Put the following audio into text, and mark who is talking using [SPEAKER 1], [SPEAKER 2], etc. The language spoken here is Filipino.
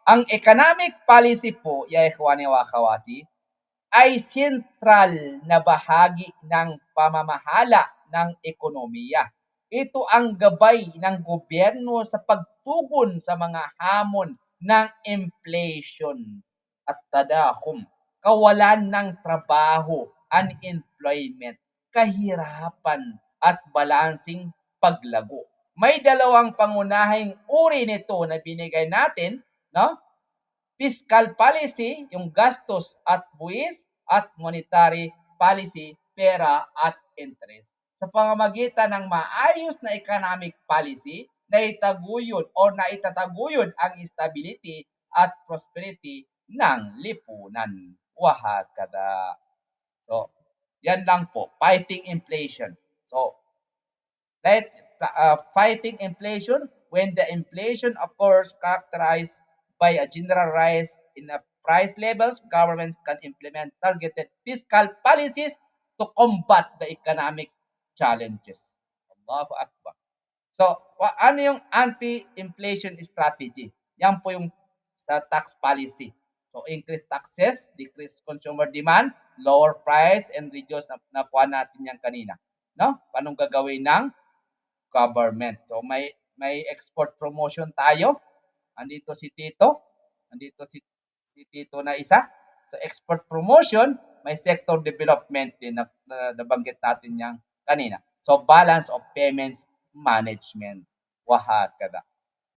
[SPEAKER 1] Ang economic policy po, ya ikhwani wa akhawati, ay sentral na bahagi ng pamamahala ng ekonomiya. Ito ang gabay ng gobyerno sa pagtugon sa mga hamon ng inflation at tadakum, kawalan ng trabaho, unemployment, kahirapan at balansing paglago. May dalawang pangunahing uri nito na binigay natin, no? Fiscal policy, yung gastos at buwis, at monetary policy, pera at interest. Sa pamamagitan ng maayos na economic policy, naitaguyod o naitataguyod ang stability at prosperity ng lipunan. Wahakada. So, yan lang po, fighting inflation. So, fighting inflation when the inflation occurs characterized by a general rise in the price levels, governments can implement targeted fiscal policies to combat the economic challenges. Allahu Akbar. So, ano yung anti-inflation strategy? Yan po yung sa tax policy. So, increase taxes, decrease consumer demand, lower price, and reduce nakuha natin yan kanina. No? Paano gagawin ng government? So, may export promotion tayo. Andito si Tito. Andito si Tito na isa. So, export promotion, may sector development din na nabanggit natin yang kanina. So, balance of payments management. Wahakada.